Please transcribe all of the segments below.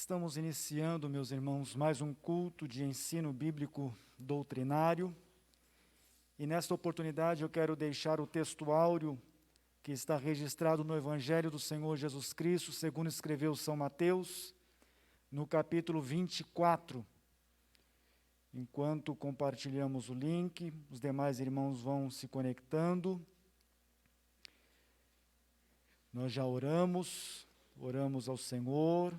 Estamos iniciando, meus irmãos, mais um culto de ensino bíblico doutrinário. E nesta oportunidade eu quero deixar o texto áureo que está registrado no Evangelho do Senhor Jesus Cristo, segundo escreveu São Mateus, no capítulo 24. Enquanto compartilhamos o link, os demais irmãos vão se conectando. Nós já oramos ao Senhor,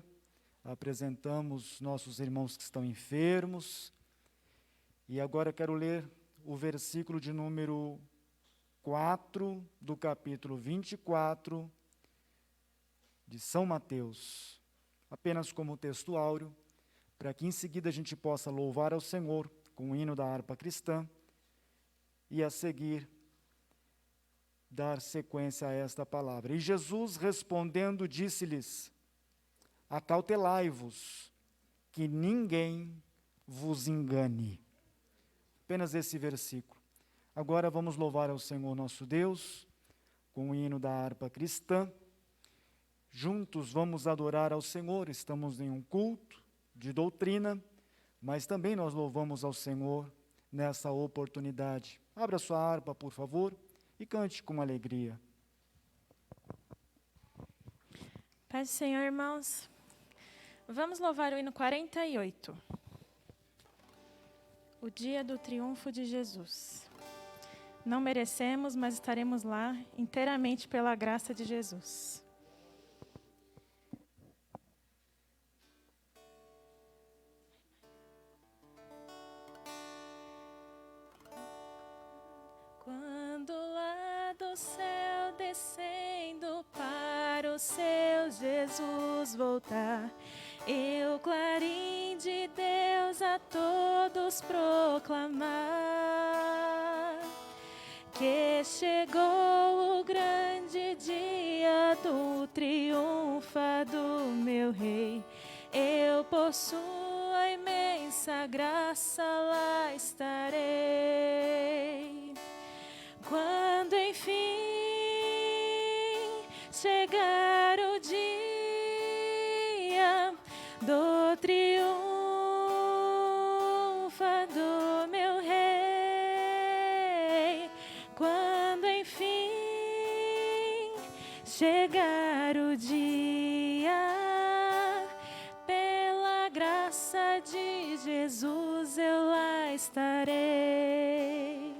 apresentamos nossos irmãos que estão enfermos, e agora quero ler o versículo de número 4 do capítulo 24 de São Mateus, apenas como texto áureo, para que em seguida a gente possa louvar ao Senhor com o hino da harpa cristã e a seguir dar sequência a esta palavra. E Jesus respondendo disse-lhes: acautelai-vos, que ninguém vos engane. Apenas esse versículo. Agora vamos louvar ao Senhor nosso Deus com o hino da harpa cristã. Juntos vamos adorar ao Senhor. Estamos em um culto de doutrina, mas também nós louvamos ao Senhor nessa oportunidade. Abra sua harpa, por favor, e cante com alegria. Paz do Senhor, irmãos. Vamos louvar o hino 48. O dia do triunfo de Jesus. Não merecemos, mas estaremos lá inteiramente pela graça de Jesus. Quando lá do céu descendo para o seu Jesus voltar, eu, clarim de Deus, a todos proclamar que chegou o grande dia do triunfo do meu Rei. Eu, por sua imensa graça, lá estarei. Quando enfim chegar o dia do triunfo do meu Rei, quando enfim chegar o dia, pela graça de Jesus eu lá estarei.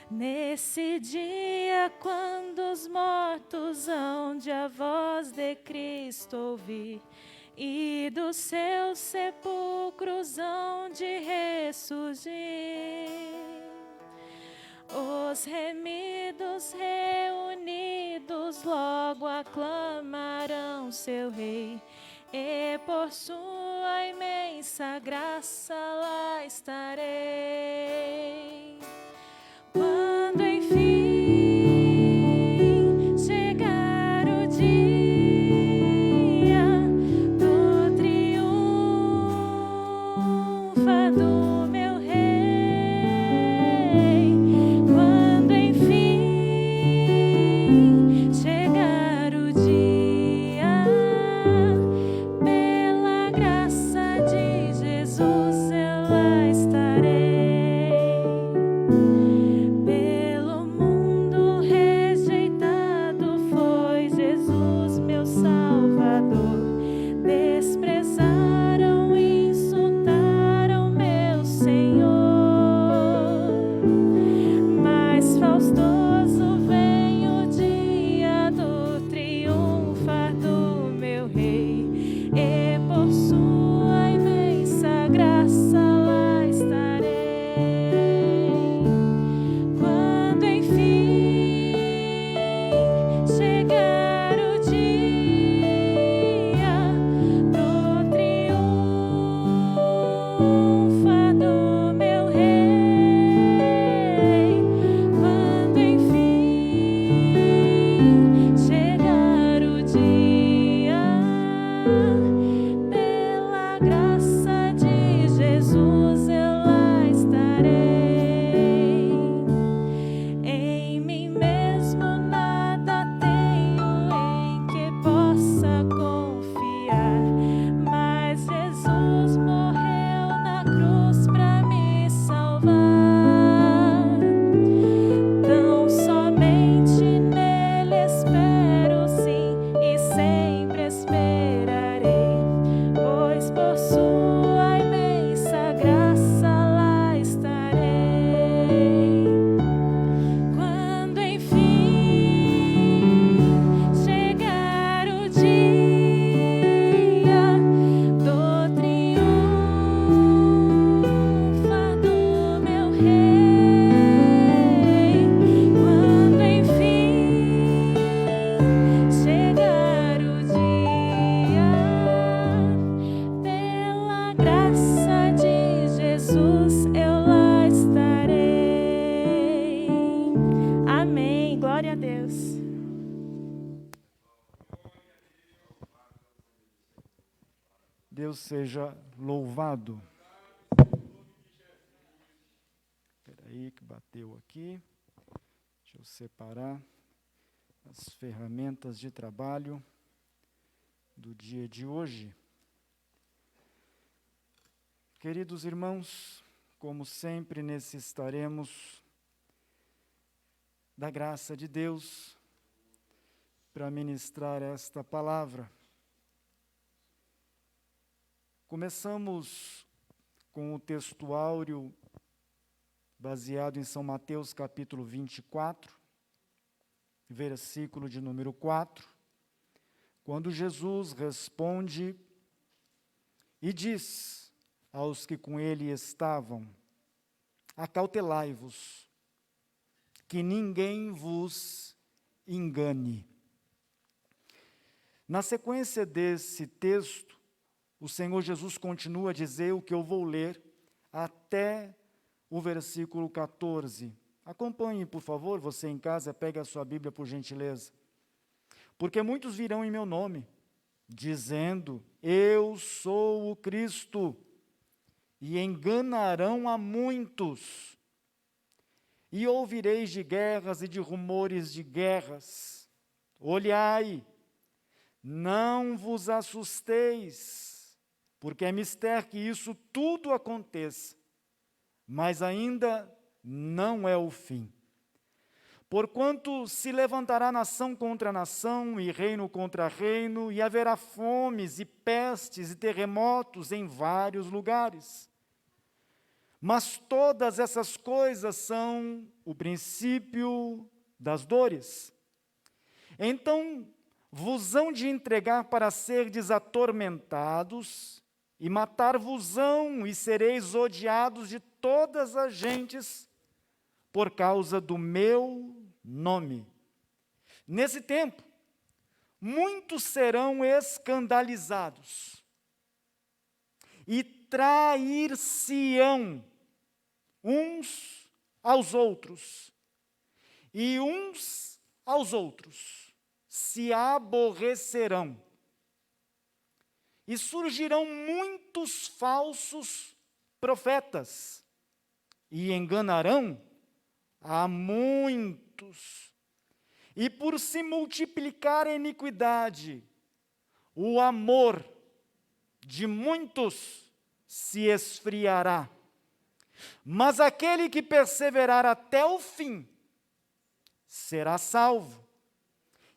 Nesse dia, quando os mortos hão de a voz de Cristo ouvir, e dos seus sepulcros hão de ressurgir, os remidos reunidos logo aclamarão seu Rei, e por sua imensa graça lá estarei. Quando enfim chegar o dia do triunfo do meu Rei, quando enfim chegar o dia, pela graça de Jesus eu lá estarei. Deus seja louvado. Espera aí que bateu aqui. Deixa eu separar as ferramentas de trabalho do dia de hoje. Queridos irmãos, como sempre necessitaremos da graça de Deus para ministrar esta palavra. Começamos com o texto áureo baseado em São Mateus capítulo 24, versículo de número 4, quando Jesus responde e diz aos que com ele estavam: acautelai-vos, que ninguém vos engane. Na sequência desse texto, o Senhor Jesus continua a dizer o que eu vou ler até o versículo 14. Acompanhe, por favor, você em casa, pegue a sua Bíblia, por gentileza. Porque muitos virão em meu nome, dizendo: eu sou o Cristo, e enganarão a muitos. E ouvireis de guerras e de rumores de guerras. Olhai, não vos assusteis, porque é mister que isso tudo aconteça, mas ainda não é o fim. Porquanto se levantará nação contra nação, e reino contra reino, e haverá fomes, e pestes, e terremotos em vários lugares. Mas todas essas coisas são o princípio das dores. Então vos hão de entregar para serdes atormentados, e matar-vos-ão, e sereis odiados de todas as gentes, por causa do meu nome. Nesse tempo, muitos serão escandalizados, e trair-se-ão uns aos outros, e uns aos outros se aborrecerão. E surgirão muitos falsos profetas, e enganarão a muitos. E por se multiplicar a iniquidade, o amor de muitos se esfriará. Mas aquele que perseverar até o fim será salvo.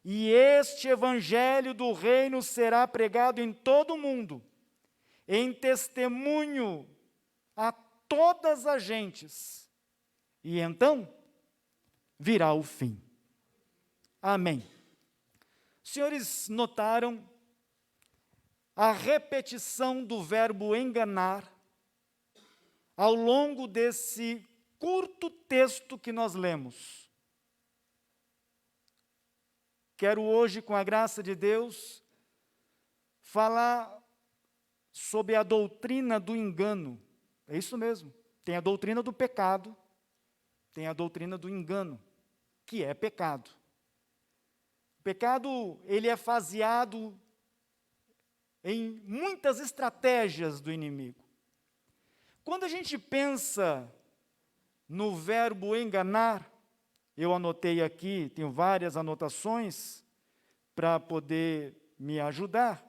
E este evangelho do reino será pregado em todo o mundo, em testemunho a todas as gentes, e então virá o fim. Amém. Os senhores notaram a repetição do verbo enganar ao longo desse curto texto que nós lemos. Quero hoje, com a graça de Deus, falar sobre a doutrina do engano. É isso mesmo. Tem a doutrina do pecado, tem a doutrina do engano, que é pecado. O pecado, ele é faseado em muitas estratégias do inimigo. Quando a gente pensa no verbo enganar, eu anotei aqui, tenho várias anotações para poder me ajudar.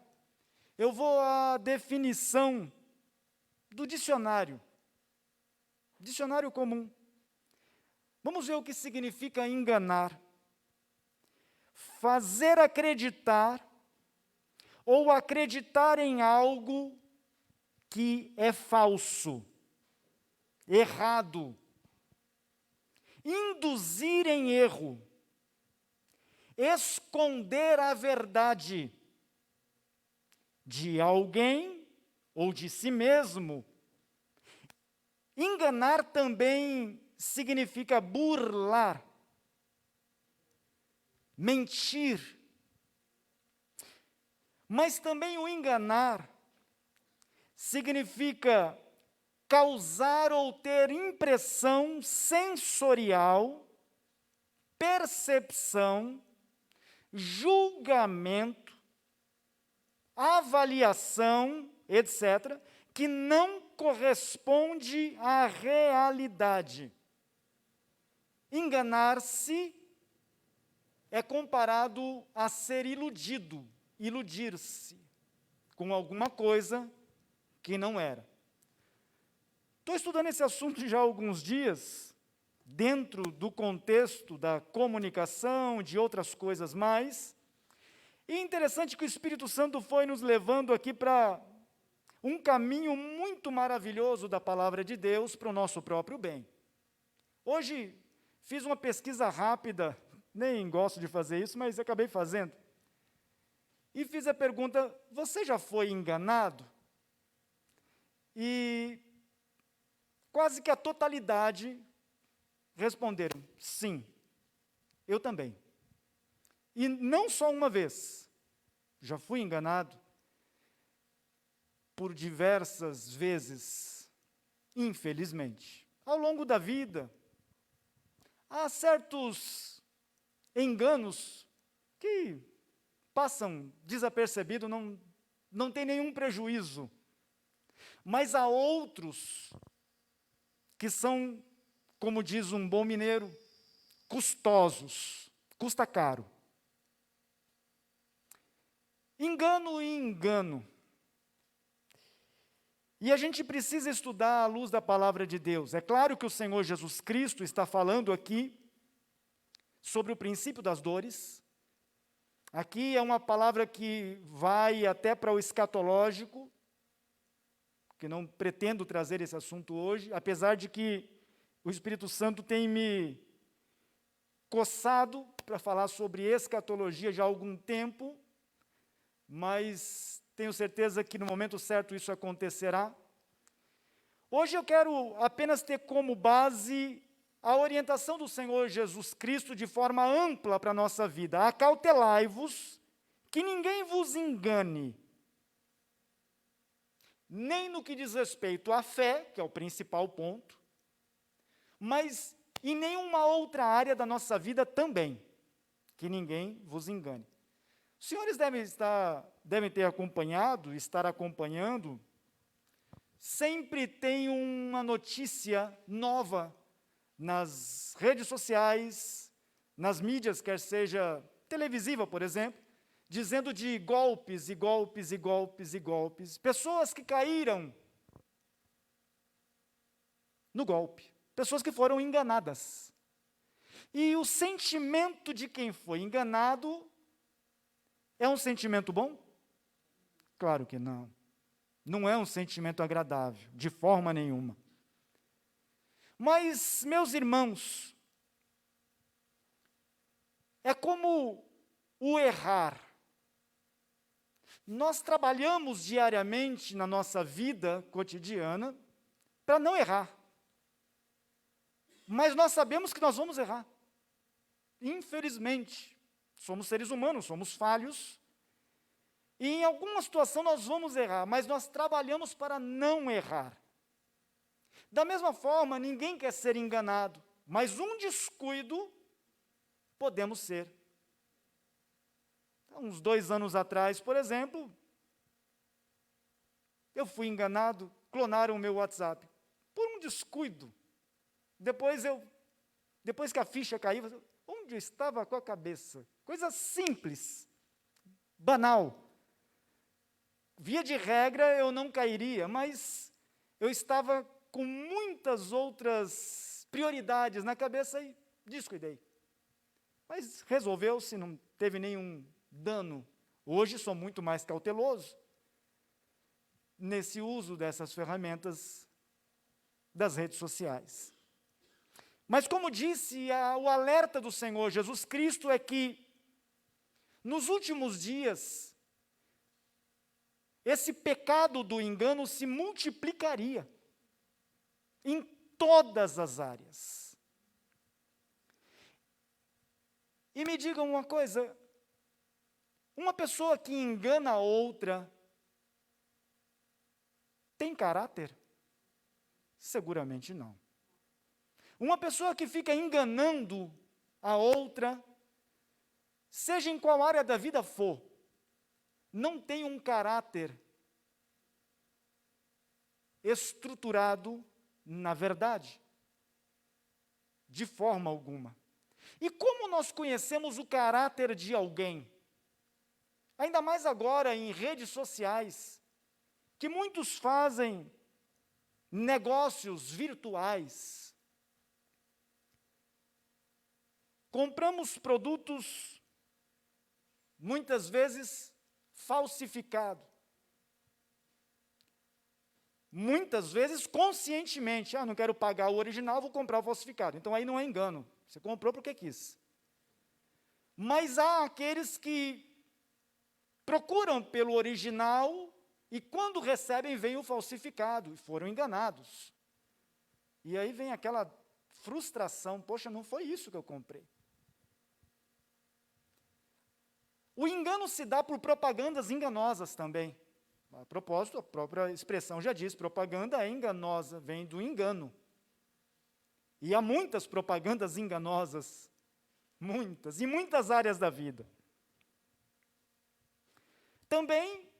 Eu vou à definição do dicionário comum. Vamos ver o que significa enganar. Fazer acreditar ou acreditar em algo que é falso, errado. Induzir em erro, esconder a verdade de alguém ou de si mesmo. Enganar também significa burlar, mentir. Mas também o enganar significa causar ou ter impressão sensorial, percepção, julgamento, avaliação etc., que não corresponde à realidade. Enganar-se é comparado a ser iludido, iludir-se com alguma coisa que não era. Estou estudando esse assunto já há alguns dias, dentro do contexto da comunicação, de outras coisas mais, e é interessante que o Espírito Santo foi nos levando aqui para um caminho muito maravilhoso da palavra de Deus para o nosso próprio bem. Hoje, fiz uma pesquisa rápida, nem gosto de fazer isso, mas acabei fazendo. E fiz a pergunta: você já foi enganado? E quase que a totalidade responderam: sim, eu também. E não só uma vez, já fui enganado por diversas vezes, infelizmente. Ao longo da vida, há certos enganos que passam desapercebidos, não tem nenhum prejuízo. Mas há outros que são, como diz um bom mineiro, custosos, custa caro. Engano e engano. E a gente precisa estudar à luz da palavra de Deus. É claro que o Senhor Jesus Cristo está falando aqui sobre o princípio das dores. Aqui é uma palavra que vai até para o escatológico, que não pretendo trazer esse assunto hoje, apesar de que o Espírito Santo tem me coçado para falar sobre escatologia já há algum tempo, mas tenho certeza que no momento certo isso acontecerá. Hoje eu quero apenas ter como base a orientação do Senhor Jesus Cristo de forma ampla para a nossa vida. Acautelai-vos, que ninguém vos engane, nem no que diz respeito à fé, que é o principal ponto, mas em nenhuma outra área da nossa vida também, que ninguém vos engane. Os senhores devem ter acompanhado, estar acompanhando, sempre tem uma notícia nova nas redes sociais, nas mídias, quer seja televisiva, por exemplo, dizendo de golpes e golpes e golpes e golpes, pessoas que caíram no golpe, pessoas que foram enganadas. E o sentimento de quem foi enganado é um sentimento bom? Claro que não. Não é um sentimento agradável, de forma nenhuma. Mas, meus irmãos, é como o errar. Nós trabalhamos diariamente na nossa vida cotidiana para não errar. Mas nós sabemos que nós vamos errar. Infelizmente, somos seres humanos, somos falhos. E em alguma situação nós vamos errar, mas nós trabalhamos para não errar. Da mesma forma, ninguém quer ser enganado, mas um descuido podemos ser. Uns 2 anos atrás, por exemplo, eu fui enganado, clonaram o meu WhatsApp, por um descuido. Depois que a ficha caiu, onde eu estava com a cabeça? Coisa simples, banal. Via de regra, eu não cairia, mas eu estava com muitas outras prioridades na cabeça e descuidei. Mas resolveu-se, não teve nenhum dano. Hoje sou muito mais cauteloso nesse uso dessas ferramentas das redes sociais. Mas como disse, o alerta do Senhor Jesus Cristo é que nos últimos dias esse pecado do engano se multiplicaria em todas as áreas. E me digam uma coisa, uma pessoa que engana a outra tem caráter? Seguramente não. Uma pessoa que fica enganando a outra, seja em qual área da vida for, não tem um caráter estruturado na verdade, de forma alguma. E como nós conhecemos o caráter de alguém? Ainda mais agora em redes sociais, que muitos fazem negócios virtuais. Compramos produtos, muitas vezes, falsificados. Muitas vezes, conscientemente. Não quero pagar o original, vou comprar o falsificado. Então, aí não é engano. Você comprou porque quis. Mas há aqueles que procuram pelo original e, quando recebem, vem o falsificado. E foram enganados. E aí vem aquela frustração. Poxa, não foi isso que eu comprei. O engano se dá por propagandas enganosas também. A propósito, a própria expressão já diz, propaganda é enganosa, vem do engano. E há muitas propagandas enganosas, muitas, em muitas áreas da vida. Também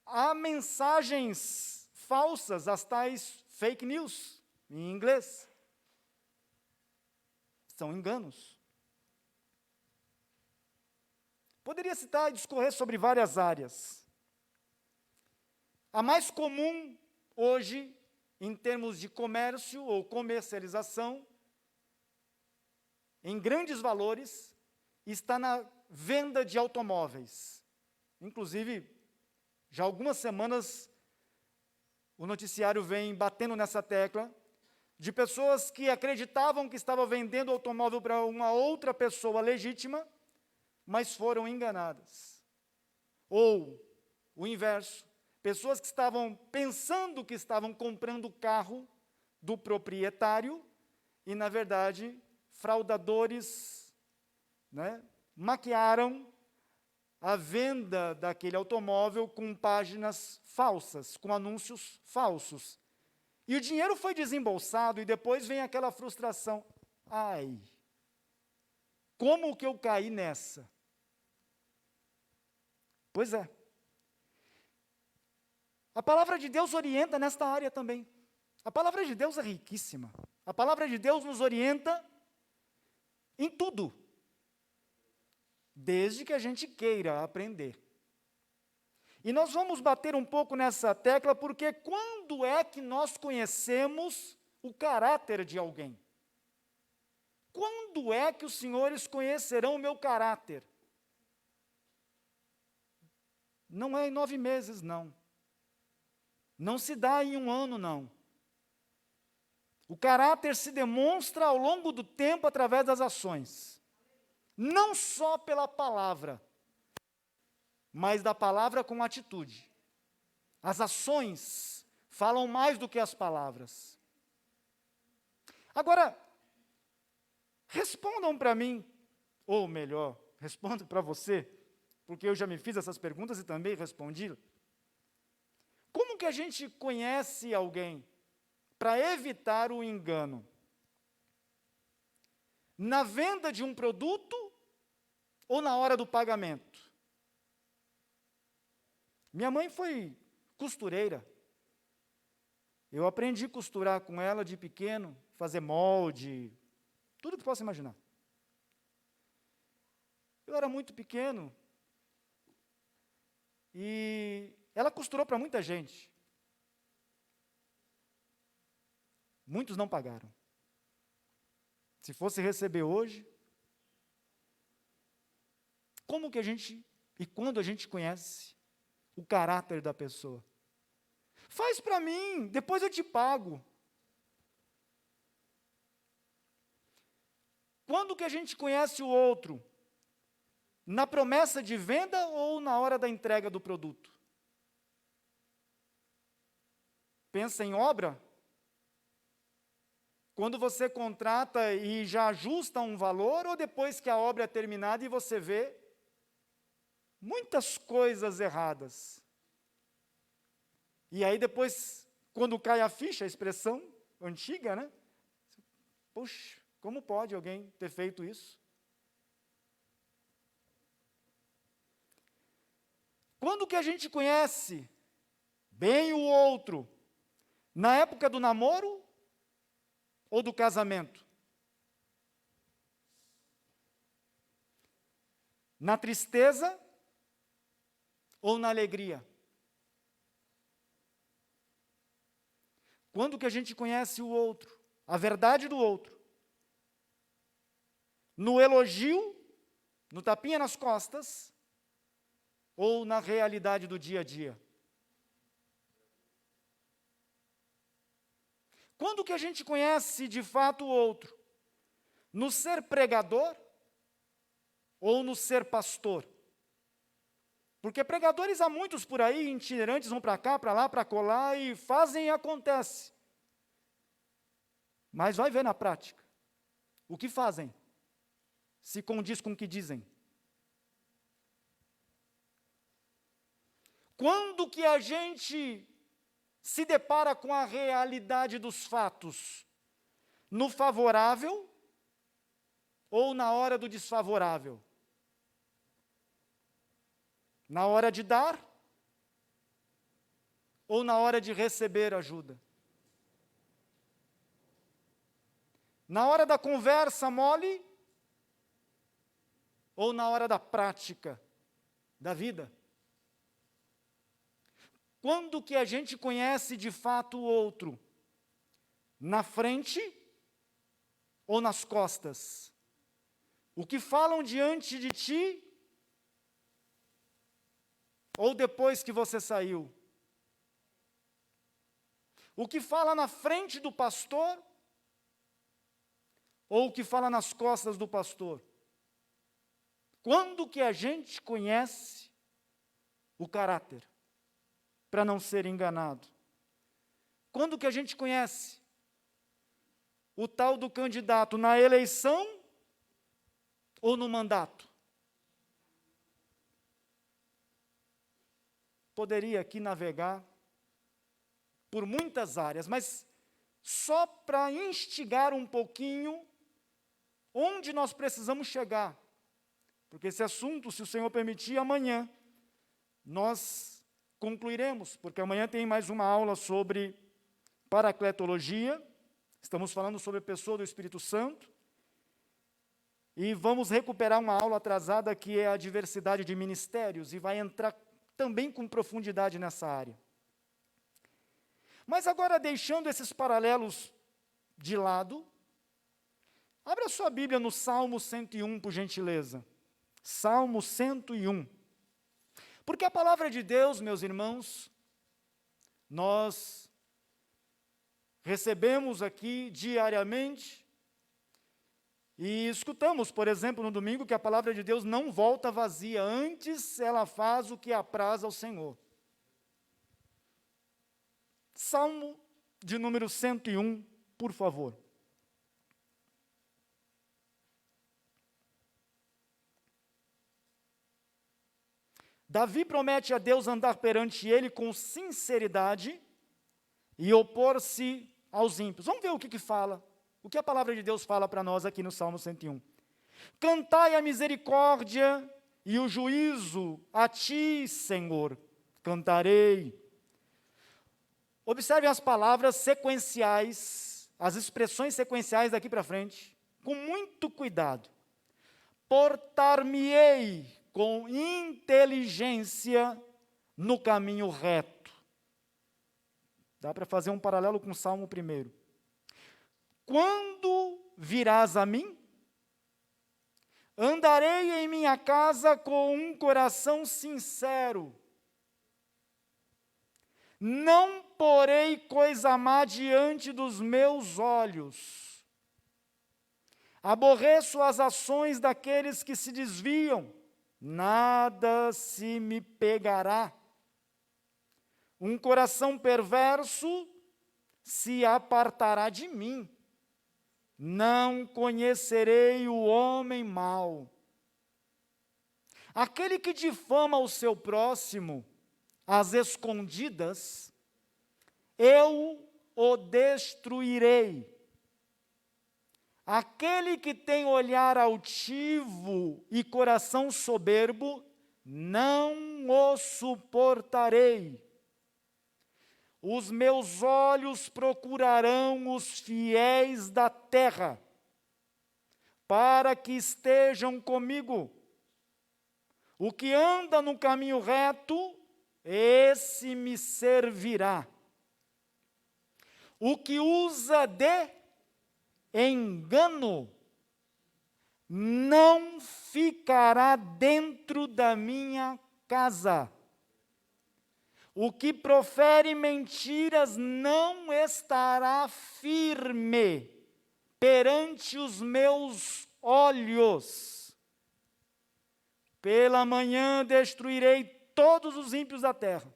há mensagens falsas, as tais fake news, em inglês. São enganos. Poderia citar e discorrer sobre várias áreas. A mais comum hoje, em termos de comércio ou comercialização, em grandes valores, está na venda de automóveis. Inclusive, já há algumas semanas, o noticiário vem batendo nessa tecla, de pessoas que acreditavam que estavam vendendo automóvel para uma outra pessoa legítima, mas foram enganadas. Ou o inverso, pessoas que estavam pensando que estavam comprando o carro do proprietário e, na verdade, fraudadores, maquiaram a venda daquele automóvel com páginas falsas, com anúncios falsos. E o dinheiro foi desembolsado e depois vem aquela frustração. Ai, como que eu caí nessa? Pois é. A palavra de Deus orienta nesta área também. A palavra de Deus é riquíssima. A palavra de Deus nos orienta em tudo, desde que a gente queira aprender. E nós vamos bater um pouco nessa tecla, porque quando é que nós conhecemos o caráter de alguém? Quando é que os senhores conhecerão o meu caráter? Não é em 9 meses, não. Não se dá em um ano, não. O caráter se demonstra ao longo do tempo através das ações. Não só pela palavra, mas da palavra com atitude. As ações falam mais do que as palavras. Agora, respondam para mim, ou melhor, respondam para você, porque eu já me fiz essas perguntas e também respondi. Como que a gente conhece alguém para evitar o engano? Na venda de um produto ou na hora do pagamento? Minha mãe foi costureira. Eu aprendi a costurar com ela de pequeno, fazer molde, tudo que possa imaginar. Eu era muito pequeno e ela costurou para muita gente. Muitos não pagaram. Se fosse receber hoje, como que a gente, e quando a gente conhece o caráter da pessoa? Faz para mim, depois eu te pago. Quando que a gente conhece o outro? Na promessa de venda ou na hora da entrega do produto? Pensa em obra? Quando você contrata e já ajusta um valor, ou depois que a obra é terminada e você vê muitas coisas erradas. E aí depois, quando cai a ficha, a expressão antiga, Puxa, como pode alguém ter feito isso? Quando que a gente conhece bem o outro, Na época do namoro ou do casamento? Na tristeza ou na alegria? Quando que a gente conhece o outro, a verdade do outro? No elogio, no tapinha nas costas, ou na realidade do dia a dia? Quando que a gente conhece de fato o outro? No ser pregador ou no ser pastor? Porque pregadores há muitos por aí, itinerantes, vão para cá, para lá, para colar, e fazem e acontece. Mas vai ver na prática. O que fazem? Se condiz com o que dizem. Quando que a gente se depara com a realidade dos fatos? No favorável ou na hora do desfavorável? Na hora de dar ou na hora de receber ajuda? Na hora da conversa mole ou na hora da prática da vida? Quando que a gente conhece de fato o outro? Na frente ou nas costas? O que falam diante de ti ou depois que você saiu? O que fala na frente do pastor ou o que fala nas costas do pastor? Quando que a gente conhece o caráter, para não ser enganado? Quando que a gente conhece o tal do candidato? Na eleição ou no mandato? Poderia aqui navegar por muitas áreas, mas só para instigar um pouquinho onde nós precisamos chegar. Porque esse assunto, se o Senhor permitir, amanhã nós concluiremos, porque amanhã tem mais uma aula sobre paracletologia. Estamos falando sobre a pessoa do Espírito Santo. E vamos recuperar uma aula atrasada que é a diversidade de ministérios, e vai entrar também com profundidade nessa área. Mas agora, deixando esses paralelos de lado, abra sua Bíblia no Salmo 101, por gentileza. Salmo 101. Porque a palavra de Deus, meus irmãos, nós recebemos aqui diariamente e escutamos, por exemplo, no domingo, que a palavra de Deus não volta vazia, antes ela faz o que apraz ao Senhor. Salmo de número 101, por favor. Davi promete a Deus andar perante ele com sinceridade e opor-se aos ímpios. Vamos ver o que fala, o que a palavra de Deus fala para nós aqui no Salmo 101. Cantai a misericórdia e o juízo a ti, Senhor, cantarei. Observem as palavras sequenciais, as expressões sequenciais daqui para frente, com muito cuidado. Portar-me-ei com inteligência no caminho reto. Dá para fazer um paralelo com o Salmo 1. Quando virás a mim, andarei em minha casa com um coração sincero. Não porei coisa má diante dos meus olhos. Aborreço as ações daqueles que se desviam. Nada se me pegará. Um coração perverso se apartará de mim. Não conhecerei o homem mau. Aquele que difama o seu próximo às escondidas, eu o destruirei. Aquele que tem olhar altivo e coração soberbo, não o suportarei. os meus olhos procurarão os fiéis da terra, para que estejam comigo. O que anda no caminho reto, esse me servirá. O que usa de engano, não ficará dentro da minha casa. O que profere mentiras não estará firme perante os meus olhos. Pela manhã destruirei todos os ímpios da terra,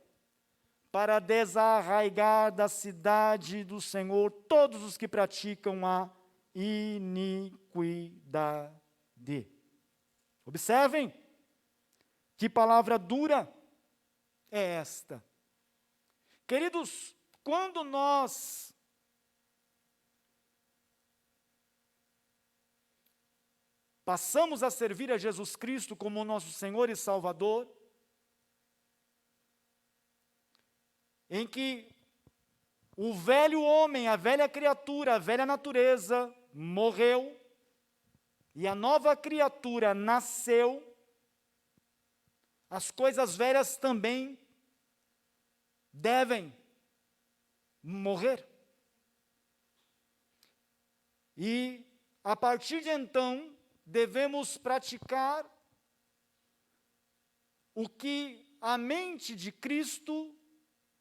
para desarraigar da cidade do Senhor todos os que praticam a iniquidade. Observem, que palavra dura é esta. Queridos, quando nós passamos a servir a Jesus Cristo como nosso Senhor e Salvador, em que o velho homem, a velha criatura, a velha natureza morreu, e a nova criatura nasceu, as coisas velhas também devem morrer. E, a partir de então, devemos praticar o que a mente de Cristo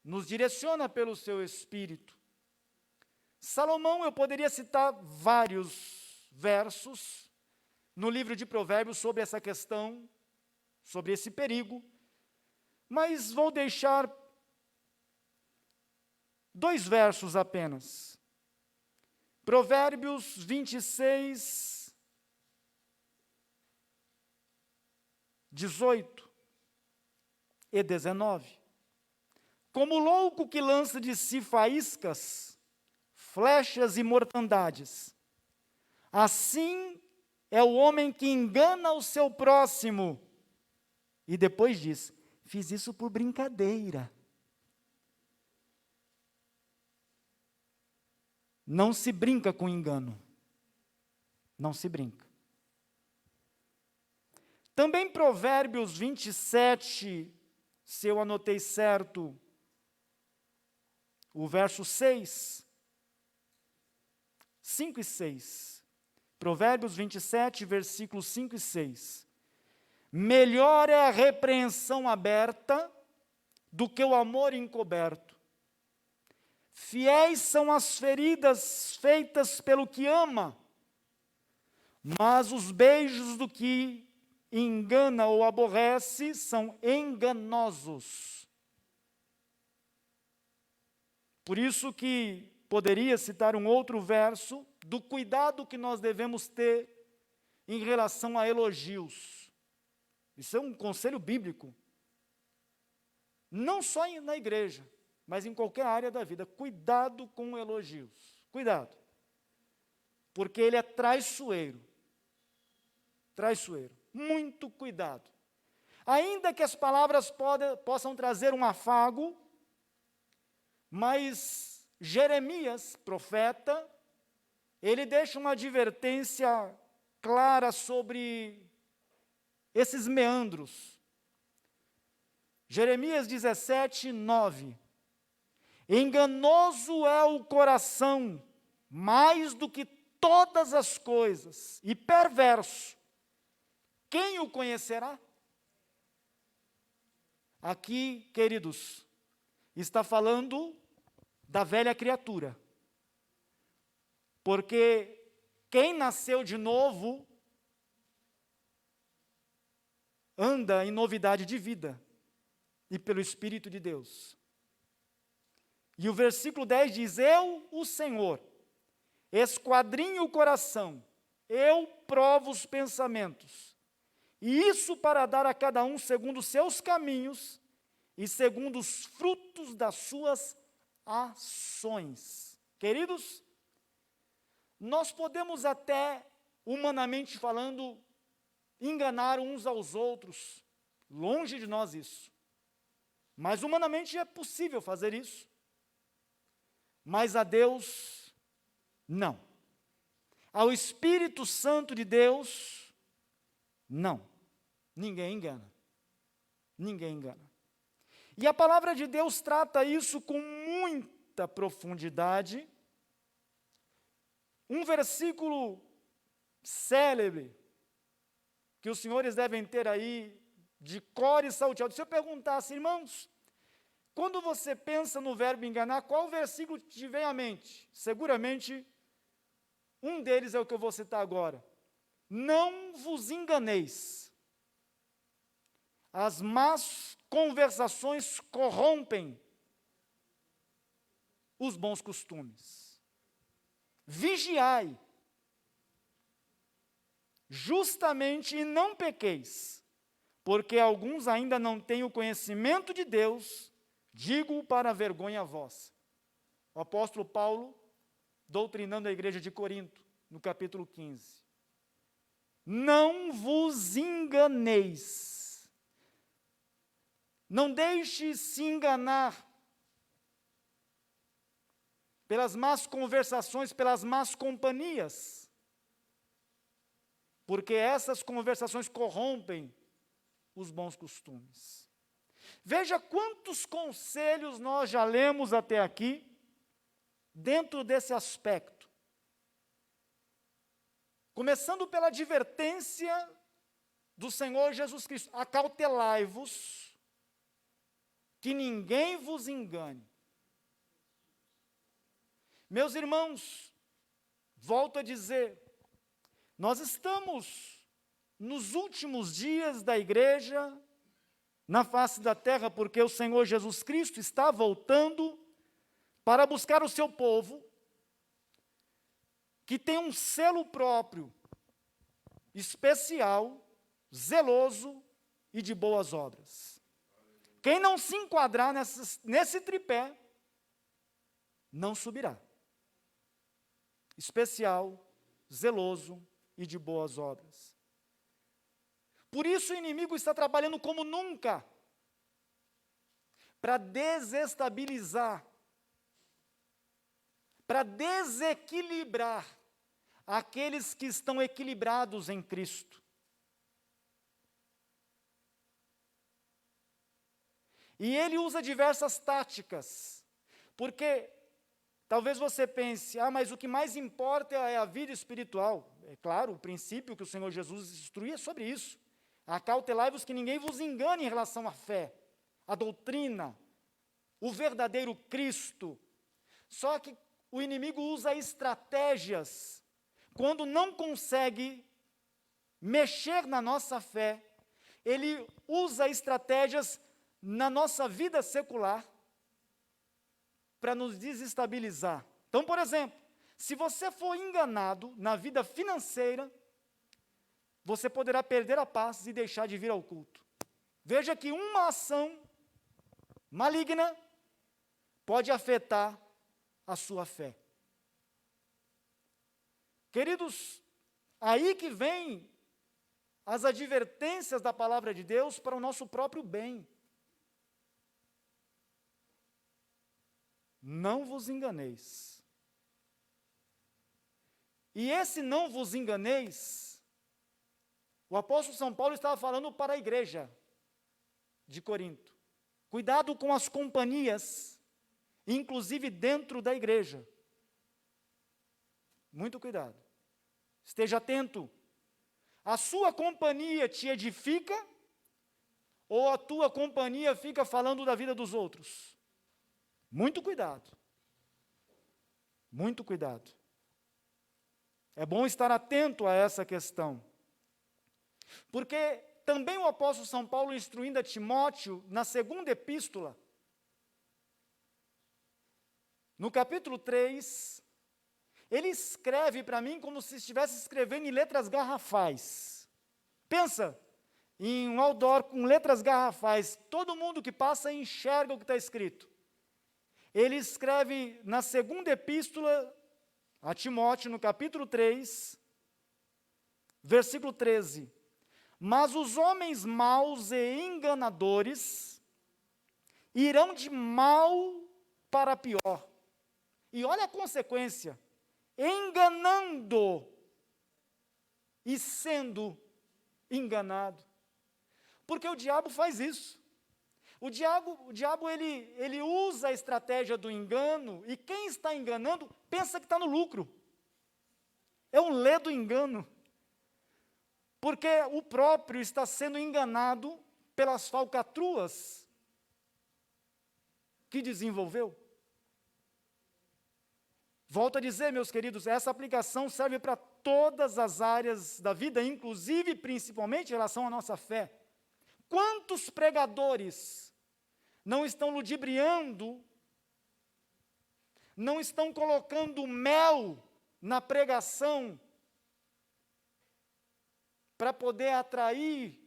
nos direciona pelo seu Espírito. Salomão, eu poderia citar vários versos no livro de Provérbios sobre essa questão, sobre esse perigo, mas vou deixar 2 versos apenas. Provérbios 26, 18 e 19. Como louco que lança de si faíscas, flechas e mortandades, assim é o homem que engana o seu próximo. E depois diz, fiz isso por brincadeira. Não se brinca com engano. Não se brinca. Também Provérbios 27, se eu anotei certo, o verso 6, 5 e 6. Provérbios 27, versículos 5 e 6. Melhor é a repreensão aberta do que o amor encoberto. Fiéis são as feridas feitas pelo que ama, mas os beijos do que engana ou aborrece são enganosos. Por isso que poderia citar um outro verso do cuidado que nós devemos ter em relação a elogios. Isso é um conselho bíblico. Não só na igreja, mas em qualquer área da vida. Cuidado com elogios. Cuidado. Porque ele é traiçoeiro. Traiçoeiro. Muito cuidado. Ainda que as palavras possam trazer um afago, mas Jeremias, profeta, ele deixa uma advertência clara sobre esses meandros. Jeremias 17, 9. Enganoso é o coração, mais do que todas as coisas, e perverso. Quem o conhecerá? Aqui, queridos, está falando da velha criatura. Porque quem nasceu de novo anda em novidade de vida e pelo Espírito de Deus. E o versículo 10 diz, eu, o Senhor, esquadrinho o coração, eu provo os pensamentos, e isso para dar a cada um segundo os seus caminhos e segundo os frutos das suas ações. Queridos, nós podemos até, humanamente falando, enganar uns aos outros, longe de nós isso. Mas humanamente é possível fazer isso. mas a Deus, não. Ao Espírito Santo de Deus, não. Ninguém engana. Ninguém engana. E a palavra de Deus trata isso com muita profundidade. Um versículo célebre, que os senhores devem ter aí, de cor e salteado. Se eu perguntasse, irmãos, quando você pensa no verbo enganar, qual versículo te vem à mente? Seguramente, um deles é o que eu vou citar agora. Não vos enganeis. As más conversações corrompem os bons costumes. Vigiai, justamente, e não pequeis, porque alguns ainda não têm o conhecimento de Deus, digo para a vergonha vossa. O apóstolo Paulo, doutrinando a igreja de Corinto, no capítulo 15. Não vos enganeis. Não deixe se enganar pelas más conversações, pelas más companhias, porque essas conversações corrompem os bons costumes. Veja quantos conselhos nós já lemos até aqui, dentro desse aspecto. Começando pela advertência do Senhor Jesus Cristo: acautelai-vos, que ninguém vos engane. Meus irmãos, volto a dizer, nós estamos nos últimos dias da igreja na face da terra, porque o Senhor Jesus Cristo está voltando para buscar o seu povo, que tem um selo próprio, especial, zeloso e de boas obras. Quem não se enquadrar nesse tripé, não subirá. Especial, zeloso e de boas obras. Por isso o inimigo está trabalhando como nunca para desestabilizar, para desequilibrar aqueles que estão equilibrados em Cristo. E ele usa diversas táticas, porque talvez você pense, mas o que mais importa é a vida espiritual. É claro, o princípio que o Senhor Jesus instruía sobre isso. Acautelai-vos que ninguém vos engane em relação à fé, à doutrina, o verdadeiro Cristo. Só que o inimigo usa estratégias, quando não consegue mexer na nossa fé, ele usa estratégias na nossa vida secular, para nos desestabilizar. Então, por exemplo, se você for enganado na vida financeira, você poderá perder a paz e deixar de vir ao culto. Veja que uma ação maligna pode afetar a sua fé. Queridos, aí que vem as advertências da palavra de Deus para o nosso próprio bem. Não vos enganeis. E esse não vos enganeis, o apóstolo São Paulo estava falando para a igreja de Corinto. Cuidado com as companhias, inclusive dentro da igreja. Muito cuidado. Esteja atento. A sua companhia te edifica ou a tua companhia fica falando da vida dos outros? Muito cuidado. Muito cuidado. É bom estar atento a essa questão. Porque também o apóstolo São Paulo, instruindo a Timóteo, na segunda epístola, no capítulo 3, ele escreve para mim como se estivesse escrevendo em letras garrafais. Pensa em um outdoor com letras garrafais. Todo mundo que passa enxerga o que está escrito. Ele escreve na segunda epístola a Timóteo, no capítulo 3, versículo 13. Mas os homens maus e enganadores irão de mal para pior, E olha a consequência: enganando e sendo enganado. Porque o diabo faz isso. O diabo ele usa a estratégia do engano, e quem está enganando pensa que está no lucro. É um ledo engano. Porque o próprio está sendo enganado pelas falcatruas que desenvolveu. Volto a dizer, meus queridos, essa aplicação serve para todas as áreas da vida, inclusive, principalmente, em relação à nossa fé. Quantos pregadores não estão ludibriando, não estão colocando mel na pregação para poder atrair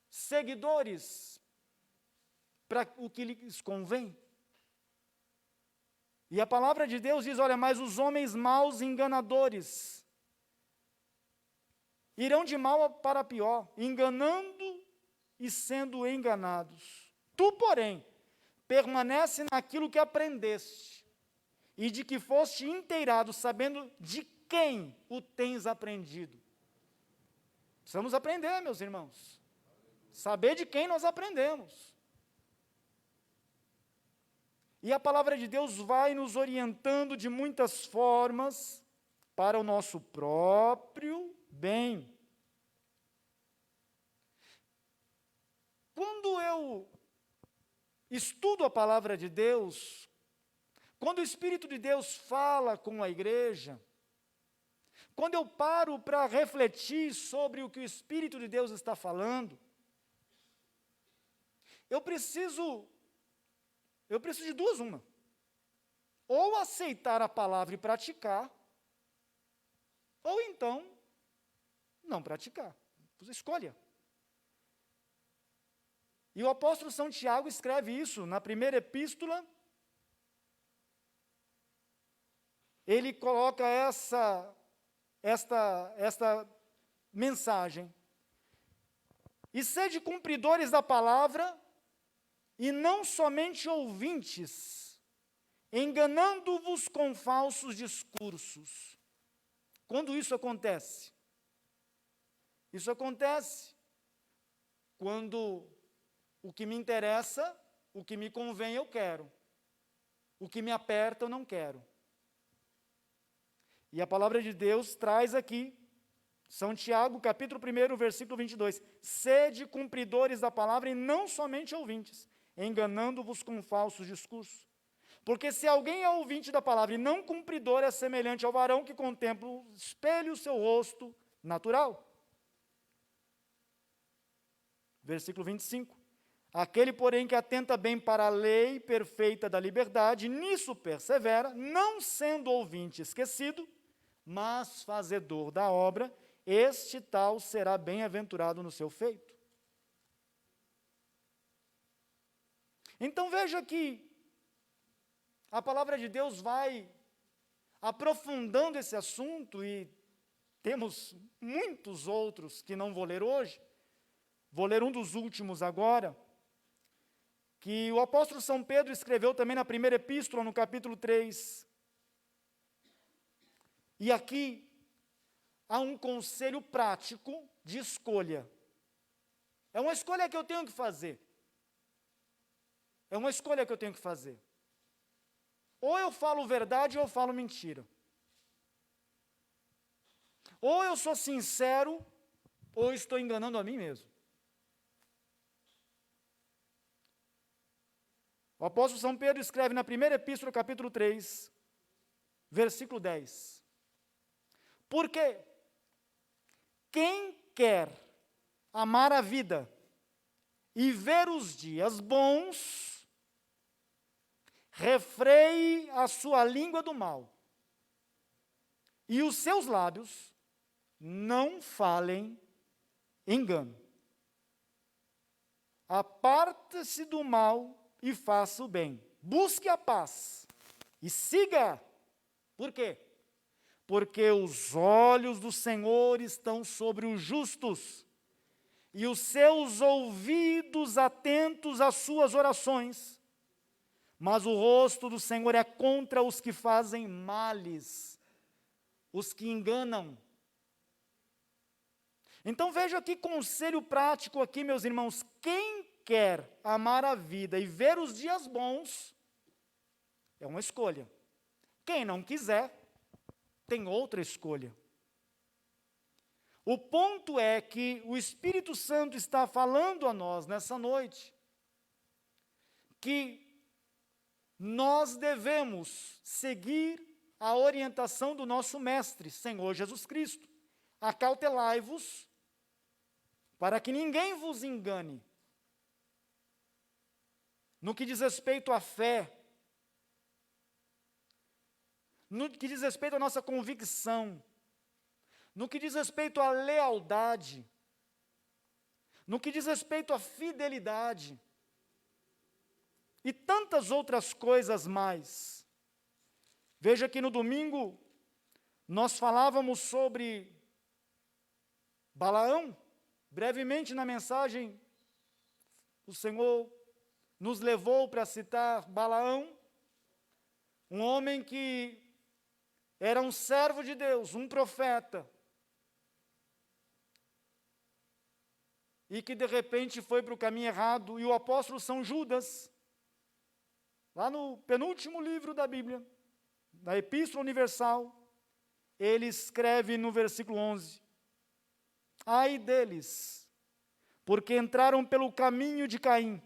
seguidores para o que lhes convém? E a palavra de Deus diz, olha, mas os homens maus e enganadores irão de mal para pior, enganando e sendo enganados. Tu, porém, permanece naquilo que aprendeste, e de que foste inteirado, sabendo de quem o tens aprendido. Precisamos aprender, meus irmãos. Saber de quem nós aprendemos. E a palavra de Deus vai nos orientando de muitas formas para o nosso próprio bem. Quando eu estudo a palavra de Deus, quando o Espírito de Deus fala com a igreja, quando eu paro para refletir sobre o que o Espírito de Deus está falando, eu preciso de duas, uma. Ou aceitar a palavra e praticar, ou então não praticar. Escolha. E o apóstolo São Tiago escreve isso na primeira epístola. Ele coloca esta mensagem: e sede cumpridores da palavra, e não somente ouvintes, enganando-vos com falsos discursos. Quando isso acontece? Isso acontece quando o que me interessa, o que me convém eu quero, o que me aperta eu não quero. E a palavra de Deus traz aqui, São Tiago, capítulo 1, versículo 22, sede cumpridores da palavra e não somente ouvintes, enganando-vos com falsos discursos. Porque se alguém é ouvinte da palavra e não cumpridor, é semelhante ao varão que contempla o espelho o seu rosto natural. Versículo 25. Aquele, porém, que atenta bem para a lei perfeita da liberdade, nisso persevera, não sendo ouvinte esquecido, mas fazedor da obra, este tal será bem-aventurado no seu feito. Então veja que a palavra de Deus vai aprofundando esse assunto, e temos muitos outros que não vou ler hoje. Vou ler um dos últimos agora, que o apóstolo São Pedro escreveu também na primeira epístola, no capítulo 3. E aqui há um conselho prático de escolha. É uma escolha que eu tenho que fazer. É uma escolha que eu tenho que fazer. Ou eu falo verdade ou eu falo mentira. Ou eu sou sincero ou eu estou enganando a mim mesmo. O apóstolo São Pedro escreve na primeira epístola, capítulo 3, versículo 10. Porque quem quer amar a vida e ver os dias bons, refreie a sua língua do mal, e os seus lábios não falem engano. Aparte-se do mal e faça o bem. Busque a paz e siga. Por quê? Porque os olhos do Senhor estão sobre os justos, e os seus ouvidos atentos às suas orações. mas o rosto do Senhor é contra os que fazem males, os que enganam. Então veja que conselho prático aqui, meus irmãos. Quem quer amar a vida e ver os dias bons, é uma escolha. Quem não quiser, tem outra escolha. O ponto é que o Espírito Santo está falando a nós nessa noite, que nós devemos seguir a orientação do nosso Mestre, Senhor Jesus Cristo. Acautelai-vos, para que ninguém vos engane. No que diz respeito à fé, no que diz respeito à nossa convicção, no que diz respeito à lealdade, no que diz respeito à fidelidade, e tantas outras coisas mais. Veja que no domingo nós falávamos sobre Balaão, brevemente na mensagem, o Senhor nos levou para citar Balaão, um homem que era um servo de Deus, um profeta, e que de repente foi para o caminho errado, e o apóstolo São Judas, lá no penúltimo livro da Bíblia, na Epístola Universal, ele escreve no versículo 11, ai deles, porque entraram pelo caminho de Caim,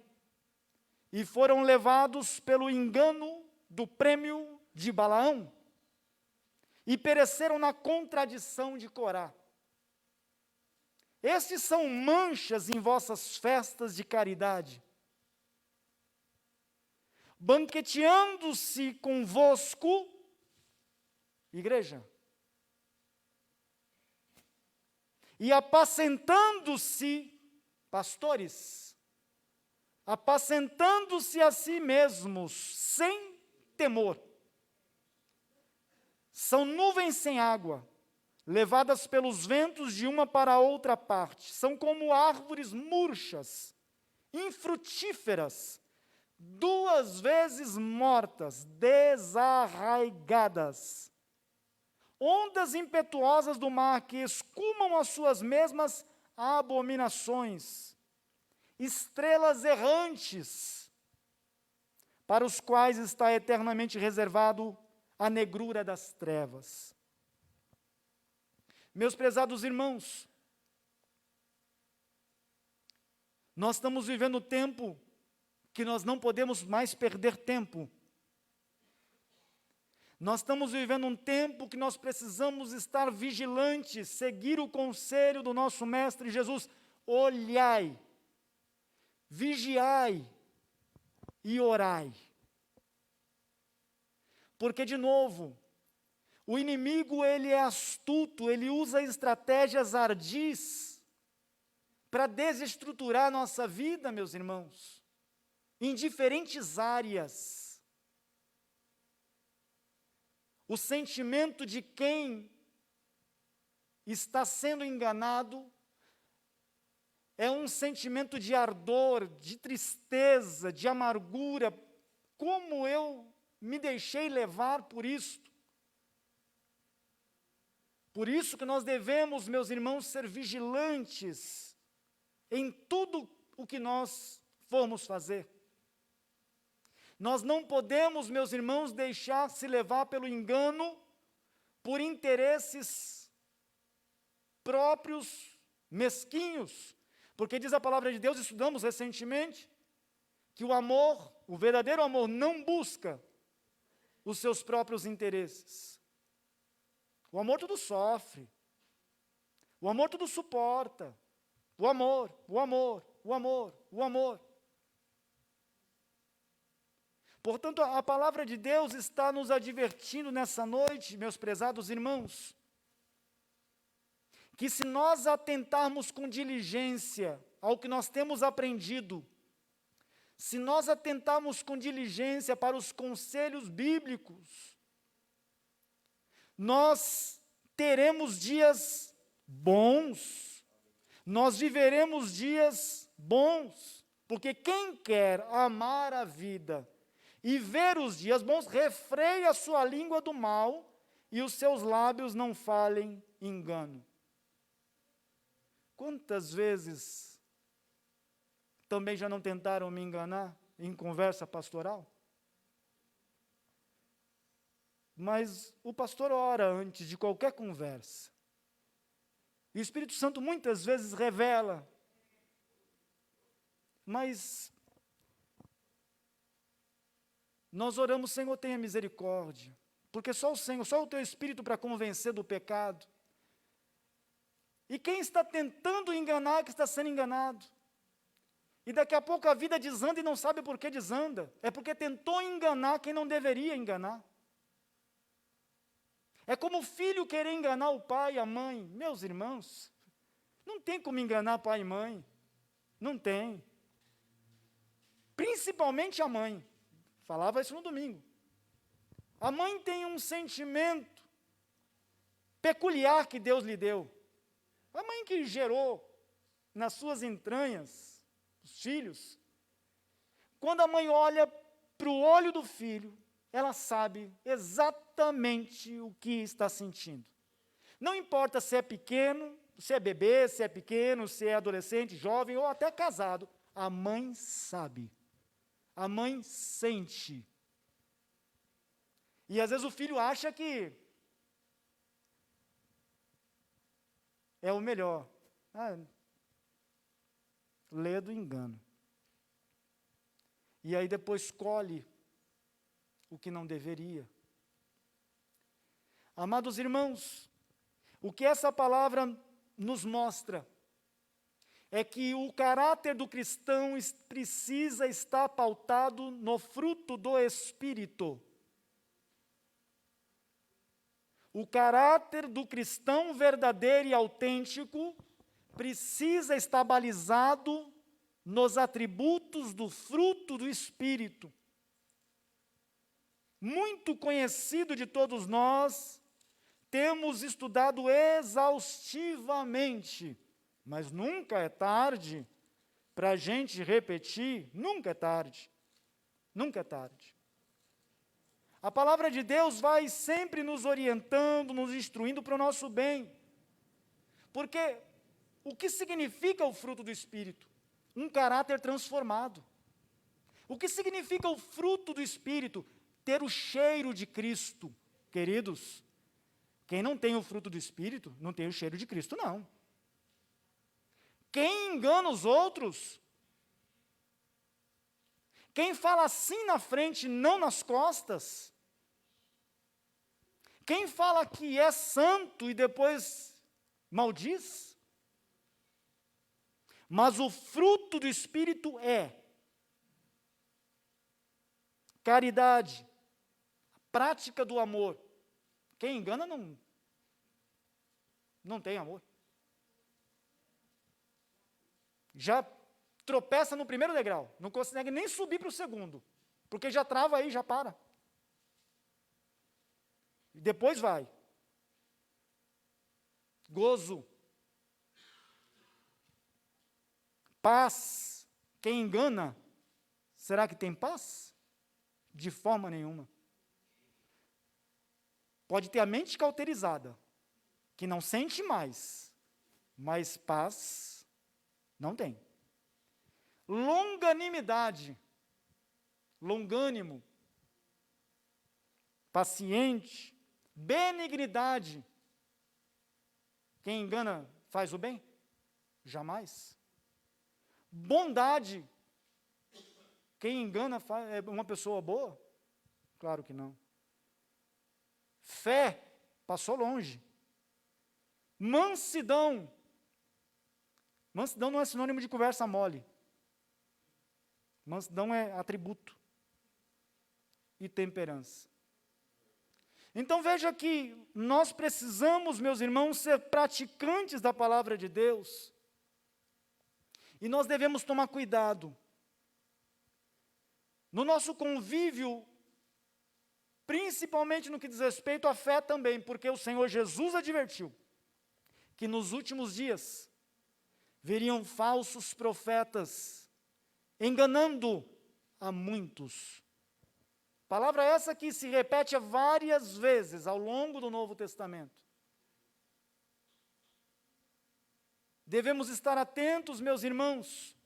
e foram levados pelo engano do prêmio de Balaão, e pereceram na contradição de Corá. Estes são manchas em vossas festas de caridade, banqueteando-se convosco, igreja, e apacentando-se, pastores, apacentando-se a si mesmos, sem temor. São nuvens sem água, levadas pelos ventos de uma para outra parte. São como árvores murchas, infrutíferas, 2 vezes mortas, desarraigadas. Ondas impetuosas do mar que escumam as suas mesmas abominações. Estrelas errantes, para os quais está eternamente reservado a negrura das trevas. Meus prezados irmãos, nós estamos vivendo um tempo que nós não podemos mais perder tempo. Nós estamos vivendo um tempo que nós precisamos estar vigilantes, seguir o conselho do nosso Mestre Jesus. Olhai, vigiai e orai. Porque, de novo, o inimigo, ele é astuto, ele usa estratégias ardis para desestruturar a nossa vida, meus irmãos, em diferentes áreas. O sentimento de quem está sendo enganado é um sentimento de ardor, de tristeza, de amargura. Como eu me deixei levar por isto? Por isso que nós devemos, meus irmãos, ser vigilantes em tudo o que nós formos fazer. Nós não podemos, meus irmãos, deixar se levar pelo engano, por interesses próprios, mesquinhos, porque diz a palavra de Deus, estudamos recentemente, que o amor, o verdadeiro amor, não busca os seus próprios interesses. O amor tudo sofre, o amor tudo suporta, o amor, o amor, o amor, o amor. Portanto, a palavra de Deus está nos advertindo nessa noite, meus prezados irmãos, que se nós atentarmos com diligência ao que nós temos aprendido, se nós atentarmos com diligência para os conselhos bíblicos, nós teremos dias bons, nós viveremos dias bons, porque quem quer amar a vida e ver os dias bons, refreie a sua língua do mal, e os seus lábios não falem engano. Quantas vezes também já não tentaram me enganar em conversa pastoral? Mas o pastor ora antes de qualquer conversa. E o Espírito Santo muitas vezes revela. Mas nós oramos, Senhor, tenha misericórdia. Porque só o Senhor, só o teu Espírito para convencer do pecado. E quem está tentando enganar, que está sendo enganado. E daqui a pouco a vida desanda e não sabe por que desanda. É porque tentou enganar quem não deveria enganar. É como o filho querer enganar o pai e a mãe. Meus irmãos, não tem como enganar pai e mãe. Não tem. Principalmente a mãe. Falava isso no domingo. A mãe tem um sentimento peculiar que Deus lhe deu. A mãe que gerou nas suas entranhas os filhos. Quando a mãe olha para o olho do filho, ela sabe exatamente o que está sentindo. Não importa se é pequeno, se é bebê, se é pequeno, se é adolescente, jovem ou até casado, a mãe sabe. A mãe sente. E às vezes o filho acha que é o melhor. Lê do engano. E aí depois escolhe o que não deveria. Amados irmãos, o que essa palavra nos mostra é que o caráter do cristão precisa estar pautado no fruto do Espírito. O caráter do cristão verdadeiro e autêntico precisa estar balizado nos atributos do fruto do Espírito. Muito conhecido de todos nós, temos estudado exaustivamente, mas nunca é tarde para a gente repetir, nunca é tarde, nunca é tarde. A palavra de Deus vai sempre nos orientando, nos instruindo para o nosso bem. Porque o que significa o fruto do Espírito? Um caráter transformado. O que significa o fruto do Espírito? Ter o cheiro de Cristo. Queridos, quem não tem o fruto do Espírito, não tem o cheiro de Cristo, não. Quem engana os outros, quem fala assim na frente, não nas costas, quem fala que é santo e depois maldiz, mas o fruto do Espírito é caridade, prática do amor. Quem engana não tem amor. Já tropeça no primeiro degrau, não consegue nem subir para o segundo, porque já trava aí, já para. E depois vai. Gozo. Paz. Quem engana, será que tem paz? De forma nenhuma. Pode ter a mente cauterizada, que não sente mais, mas paz não tem. Longanimidade, longânimo, paciente, benignidade. Quem engana faz o bem? Jamais. Bondade. Quem engana é uma pessoa boa? Claro que não. Fé, passou longe. Mansidão. Mansidão não é sinônimo de conversa mole. Mansidão é atributo. E temperança. Então veja que nós precisamos, meus irmãos, ser praticantes da palavra de Deus. E nós devemos tomar cuidado. No nosso convívio, principalmente no que diz respeito à fé também, porque o Senhor Jesus advertiu que nos últimos dias viriam falsos profetas, enganando a muitos. Palavra essa que se repete várias vezes ao longo do Novo Testamento. Devemos estar atentos, meus irmãos,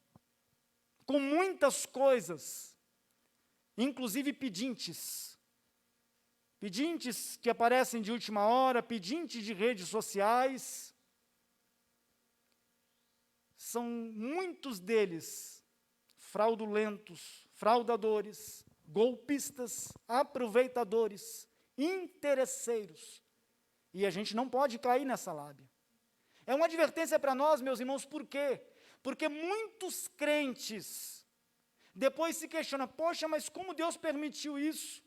com muitas coisas, inclusive pedintes. Pedintes que aparecem de última hora, pedintes de redes sociais. São muitos deles fraudulentos, fraudadores, golpistas, aproveitadores, interesseiros. E a gente não pode cair nessa lábia. É uma advertência para nós, meus irmãos, por quê? Porque muitos crentes depois se questionam, poxa, mas como Deus permitiu isso?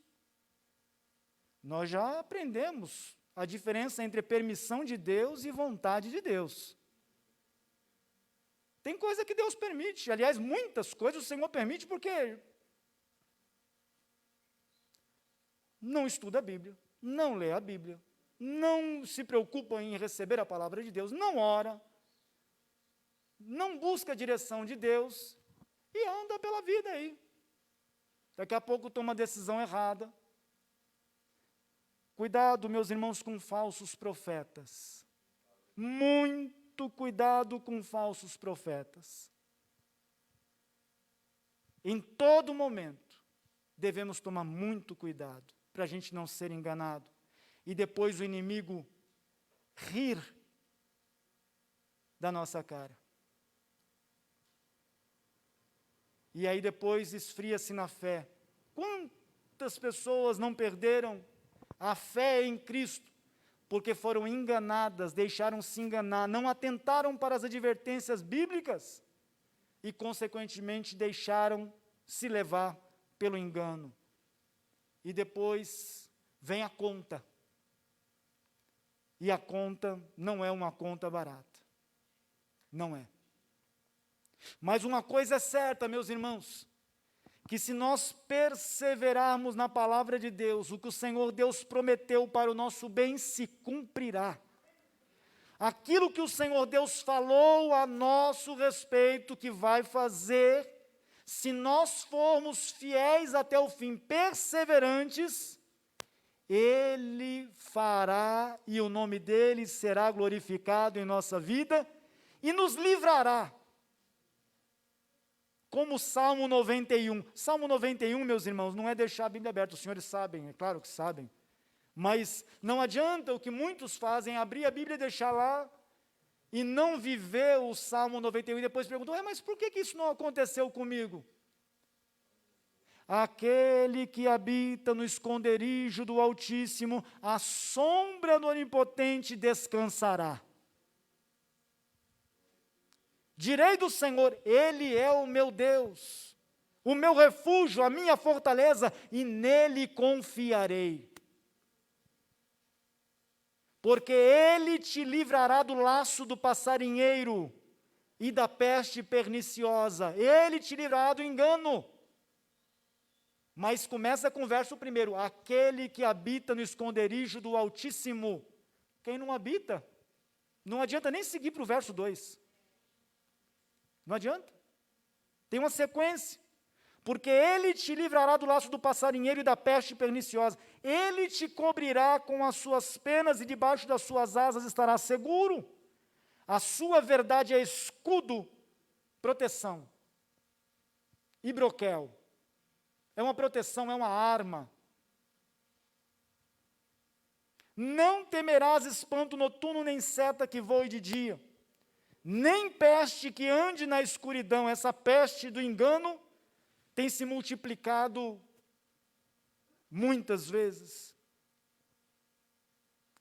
Nós já aprendemos a diferença entre permissão de Deus e vontade de Deus. Tem coisa que Deus permite, aliás, muitas coisas o Senhor permite porque não estuda a Bíblia, não lê a Bíblia, não se preocupa em receber a palavra de Deus, não ora, não busca a direção de Deus e anda pela vida aí. Daqui a pouco toma uma decisão errada. Cuidado, meus irmãos, com falsos profetas. Muito cuidado com falsos profetas. Em todo momento, devemos tomar muito cuidado para a gente não ser enganado. E depois o inimigo rir da nossa cara. E aí depois esfria-se na fé. Quantas pessoas não perderam a fé em Cristo, porque foram enganadas, deixaram-se enganar, não atentaram para as advertências bíblicas e, consequentemente, deixaram-se levar pelo engano. E depois vem a conta. E a conta não é uma conta barata. Não é. Mas uma coisa é certa, meus irmãos, que se nós perseverarmos na palavra de Deus, o que o Senhor Deus prometeu para o nosso bem se cumprirá. Aquilo que o Senhor Deus falou a nosso respeito que vai fazer, se nós formos fiéis até o fim, perseverantes, Ele fará e o nome dEle será glorificado em nossa vida e nos livrará. Como o Salmo 91. Salmo 91, meus irmãos, não é deixar a Bíblia aberta, os senhores sabem, é claro que sabem. Mas não adianta o que muitos fazem, abrir a Bíblia e deixar lá, e não viver o Salmo 91, e depois perguntam, mas por que isso não aconteceu comigo? Aquele que habita no esconderijo do Altíssimo, à sombra do Onipotente descansará. Direi do Senhor, Ele é o meu Deus, o meu refúgio, a minha fortaleza, e nele confiarei. Porque Ele te livrará do laço do passarinheiro e da peste perniciosa. Ele te livrará do engano. Mas começa com o verso primeiro, aquele que habita no esconderijo do Altíssimo. Quem não habita, não adianta nem seguir para o verso 2. Não adianta. Tem uma sequência. Porque Ele te livrará do laço do passarinheiro e da peste perniciosa. Ele te cobrirá com as suas penas e debaixo das suas asas estará seguro. A sua verdade é escudo, proteção. E broquel. É uma proteção, é uma arma. Não temerás espanto noturno, nem seta que voe de dia, nem peste que ande na escuridão. Essa peste do engano tem se multiplicado muitas vezes.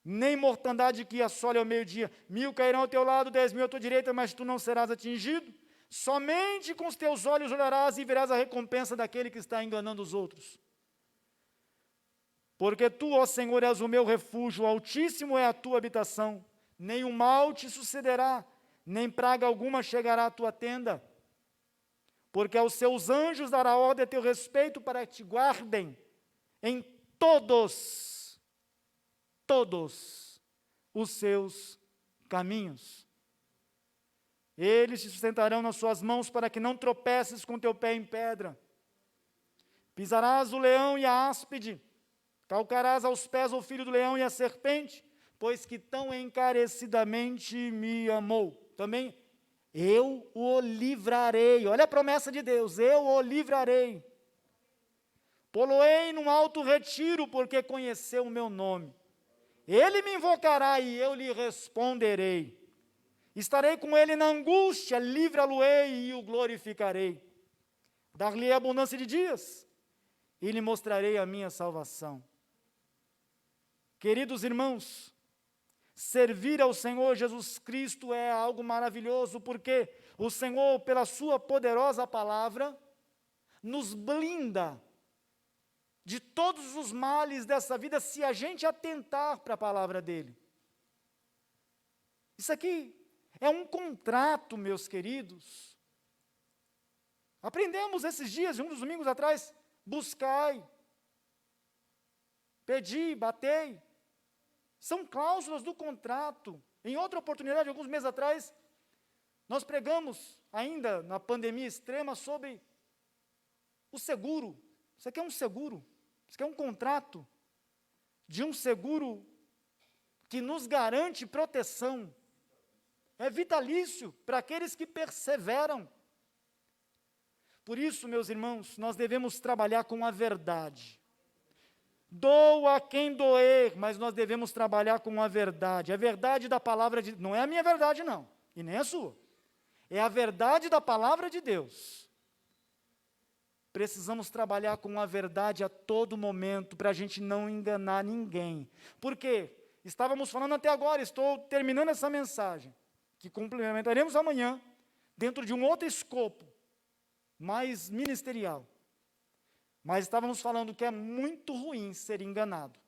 Nem mortandade que assole ao meio-dia. 1000 cairão ao teu lado, 10.000 à tua direita, mas tu não serás atingido. Somente com os teus olhos olharás e verás a recompensa daquele que está enganando os outros. Porque tu, ó Senhor, és o meu refúgio, o Altíssimo é a tua habitação. Nenhum mal te sucederá, nem praga alguma chegará à tua tenda. Porque aos seus anjos dará ordem a teu respeito para que te guardem em todos os seus caminhos. Eles te sustentarão nas suas mãos para que não tropeces com teu pé em pedra. Pisarás o leão e a áspide, calcarás aos pés o filho do leão e a serpente, pois que tão encarecidamente me amou. Também, eu o livrarei. Olha a promessa de Deus, eu o livrarei. Poloei num alto retiro, porque conheceu o meu nome. Ele me invocará e eu lhe responderei. Estarei com ele na angústia, livra-lo-ei e o glorificarei. Dar-lhe abundância de dias e lhe mostrarei a minha salvação. Queridos irmãos, servir ao Senhor Jesus Cristo é algo maravilhoso, porque o Senhor, pela sua poderosa palavra, nos blinda de todos os males dessa vida, se a gente atentar para a palavra dele. Isso aqui é um contrato, meus queridos. Aprendemos esses dias, uns domingos atrás, buscai, pedi, batei. São cláusulas do contrato. Em outra oportunidade, alguns meses atrás, nós pregamos, ainda na pandemia extrema, sobre o seguro. Isso aqui é um seguro. Isso aqui é um contrato de um seguro que nos garante proteção. É vitalício para aqueles que perseveram. Por isso, meus irmãos, nós devemos trabalhar com a verdade. Doa quem doer, mas nós devemos trabalhar com a verdade. A verdade da palavra de Deus, não é a minha verdade não, e nem a sua. É a verdade da palavra de Deus. Precisamos trabalhar com a verdade a todo momento, para a gente não enganar ninguém. Por quê? Estávamos falando até agora, estou terminando essa mensagem, que complementaremos amanhã, dentro de um outro escopo, mais ministerial. Mas estávamos falando que é muito ruim ser enganado.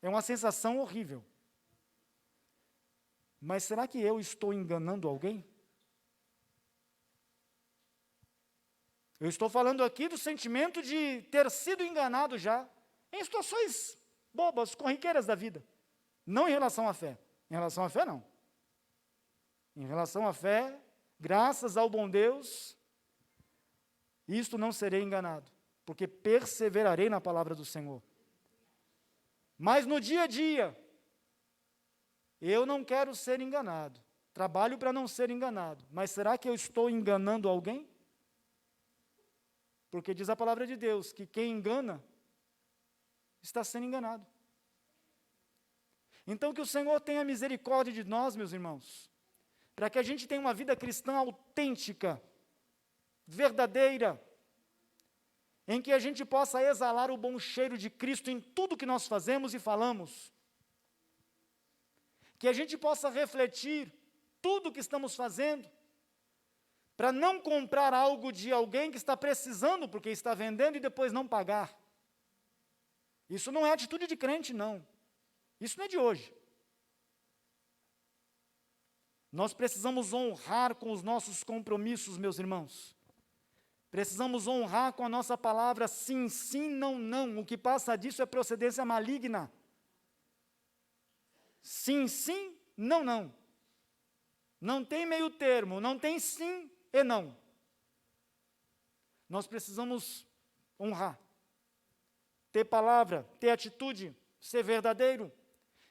É uma sensação horrível. Mas será que eu estou enganando alguém? Eu estou falando aqui do sentimento de ter sido enganado já, em situações bobas, corriqueiras da vida. Não em relação à fé. Em relação à fé, não. Em relação à fé, graças ao bom Deus, isto não serei enganado, porque perseverarei na palavra do Senhor. Mas no dia a dia, eu não quero ser enganado. Trabalho para não ser enganado. Mas será que eu estou enganando alguém? Porque diz a palavra de Deus que quem engana está sendo enganado. Então que o Senhor tenha misericórdia de nós, meus irmãos, para que a gente tenha uma vida cristã autêntica, verdadeira, em que a gente possa exalar o bom cheiro de Cristo em tudo que nós fazemos e falamos. Que a gente possa refletir tudo o que estamos fazendo, para não comprar algo de alguém que está precisando, porque está vendendo e depois não pagar. Isso não é atitude de crente, não. Isso não é de hoje. Nós precisamos honrar com os nossos compromissos, meus irmãos. Precisamos honrar com a nossa palavra sim, sim, não, não. O que passa disso é procedência maligna. Sim, sim, não, não. Não tem meio termo, não tem sim e não. Nós precisamos honrar, ter palavra, ter atitude, ser verdadeiro,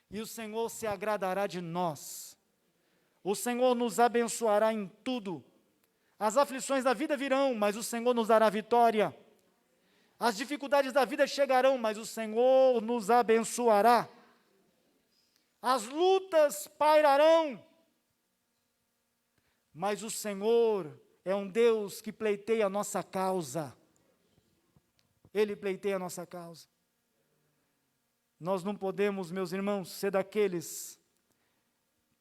e o Senhor se agradará de nós. O Senhor nos abençoará em tudo. As aflições da vida virão, mas o Senhor nos dará vitória. As dificuldades da vida chegarão, mas o Senhor nos abençoará. As lutas pairarão, mas o Senhor é um Deus que pleiteia a nossa causa. Ele pleiteia a nossa causa. Nós não podemos, meus irmãos, ser daqueles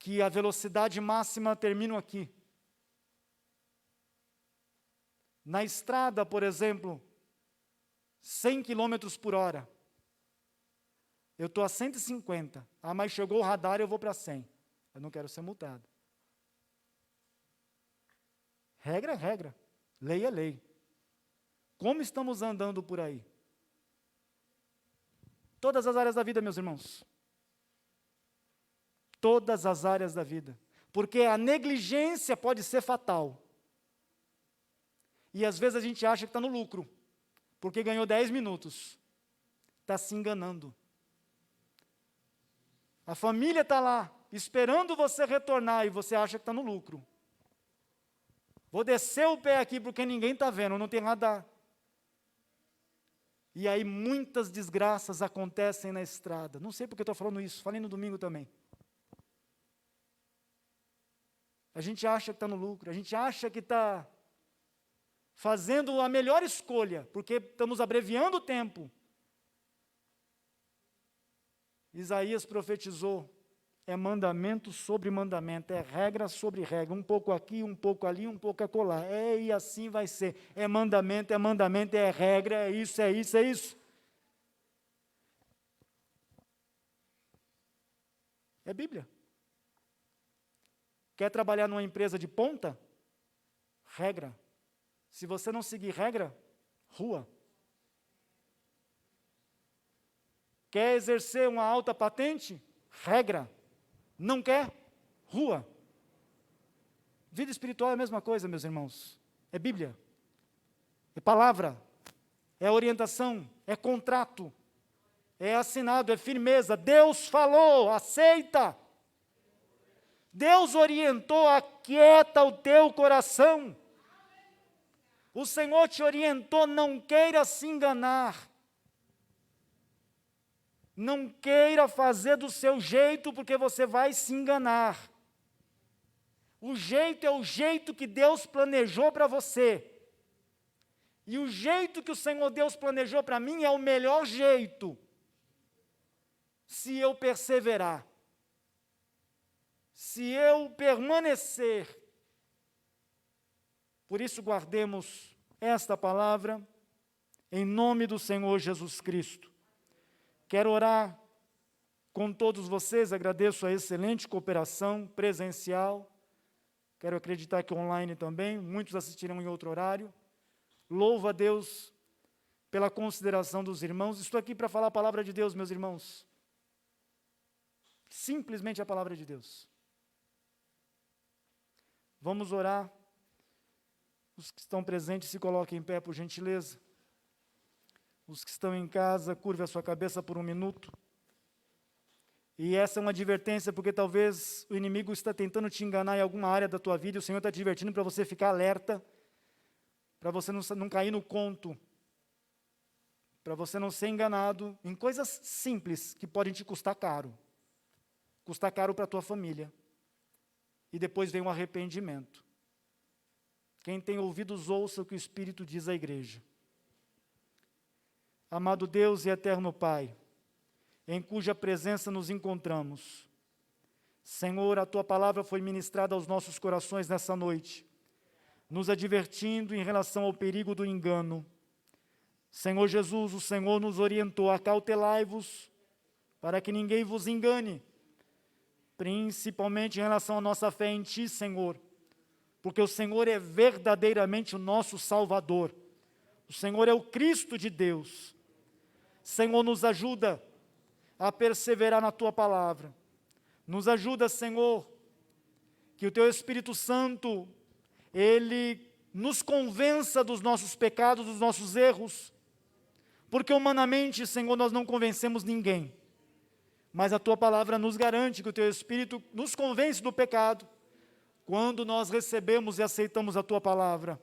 que a velocidade máxima termina aqui. Na estrada, por exemplo, 100 km por hora. Eu estou a 150. Ah, mas chegou o radar e eu vou para 100. Eu não quero ser multado. Regra é regra. Lei é lei. Como estamos andando por aí? Todas as áreas da vida, meus irmãos. Todas as áreas da vida. Porque a negligência pode ser fatal. E às vezes a gente acha que está no lucro. porque ganhou 10 minutos. Está se enganando. A família está lá, esperando você retornar, e você acha que está no lucro. Vou descer o pé aqui, porque ninguém está vendo, não tem radar. E aí muitas desgraças acontecem na estrada. Não sei porque eu estou falando isso, falei no domingo também. A gente acha que está no lucro, a gente acha que está fazendo a melhor escolha, porque estamos abreviando o tempo. Isaías profetizou, é mandamento sobre mandamento, é regra sobre regra, um pouco aqui, um pouco ali, um pouco acolá. E assim vai ser. É mandamento, é regra, é isso, é isso, é isso. É Bíblia. Quer trabalhar numa empresa de ponta? Regra. Se você não seguir regra, rua. Quer exercer uma alta patente? Regra. Não quer? Rua. Vida espiritual é a mesma coisa, meus irmãos. É Bíblia. É palavra. É orientação. É contrato. É assinado. É firmeza. Deus falou. Aceita. Deus orientou. Aquieta o teu coração. O Senhor te orientou. Não queira se enganar. Não queira fazer do seu jeito, porque você vai se enganar. O jeito é o jeito que Deus planejou para você. E o jeito que o Senhor Deus planejou para mim é o melhor jeito. Se eu perseverar. Se eu permanecer. Por isso guardemos esta palavra em nome do Senhor Jesus Cristo. Quero orar com todos vocês, agradeço a excelente cooperação presencial, quero acreditar que online também, muitos assistirão em outro horário. Louvo a Deus pela consideração dos irmãos. Estou aqui para falar a palavra de Deus, meus irmãos. Simplesmente a palavra de Deus. Vamos orar. Os que estão presentes se coloquem em pé, por gentileza. Os que estão em casa, curve a sua cabeça por um minuto. E essa é uma advertência, porque talvez o inimigo está tentando te enganar em alguma área da tua vida, e o Senhor está te divertindo para você ficar alerta, para você não cair no conto, para você não ser enganado em coisas simples que podem te custar caro para a tua família, e depois vem um arrependimento. Quem tem ouvidos, ouça o que o Espírito diz à igreja. Amado Deus e eterno Pai, em cuja presença nos encontramos, Senhor, a Tua palavra foi ministrada aos nossos corações nessa noite, nos advertindo em relação ao perigo do engano. Senhor Jesus, o Senhor nos orientou: acautelai-vos, para que ninguém vos engane, principalmente em relação à nossa fé em Ti, Senhor, porque o Senhor é verdadeiramente o nosso Salvador, o Senhor é o Cristo de Deus. Senhor, nos ajuda a perseverar na Tua palavra. Nos ajuda, Senhor, que o Teu Espírito Santo, Ele nos convença dos nossos pecados, dos nossos erros, porque humanamente, Senhor, nós não convencemos ninguém, mas a Tua palavra nos garante que o Teu Espírito nos convence do pecado, quando nós recebemos e aceitamos a Tua palavra.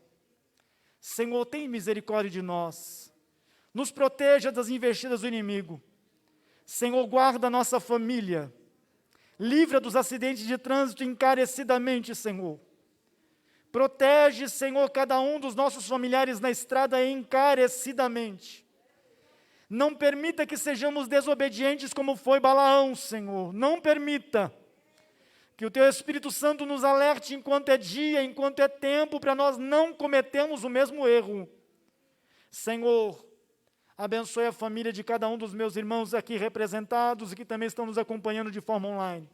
Senhor, tem misericórdia de nós. Nos proteja das investidas do inimigo. Senhor, guarda a nossa família. Livra dos acidentes de trânsito encarecidamente, Senhor. Protege, Senhor, cada um dos nossos familiares na estrada encarecidamente. Não permita que sejamos desobedientes como foi Balaão, Senhor. Não permita. Que o Teu Espírito Santo nos alerte enquanto é dia, enquanto é tempo, para nós não cometermos o mesmo erro. Senhor, abençoe a família de cada um dos meus irmãos aqui representados e que também estão nos acompanhando de forma online.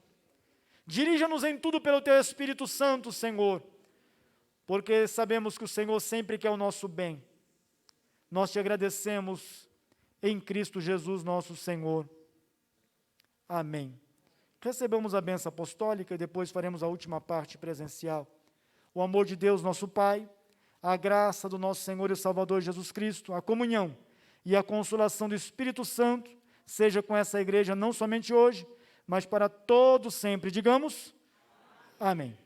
Dirija-nos em tudo pelo Teu Espírito Santo, Senhor, porque sabemos que o Senhor sempre quer o nosso bem. Nós Te agradecemos em Cristo Jesus, nosso Senhor. Amém. Recebemos a bênção apostólica e depois faremos a última parte presencial. O amor de Deus, nosso Pai, A graça do nosso Senhor e Salvador Jesus Cristo, a comunhão e a consolação do Espírito Santo seja com essa igreja não somente hoje, mas para todo sempre. Digamos, amém.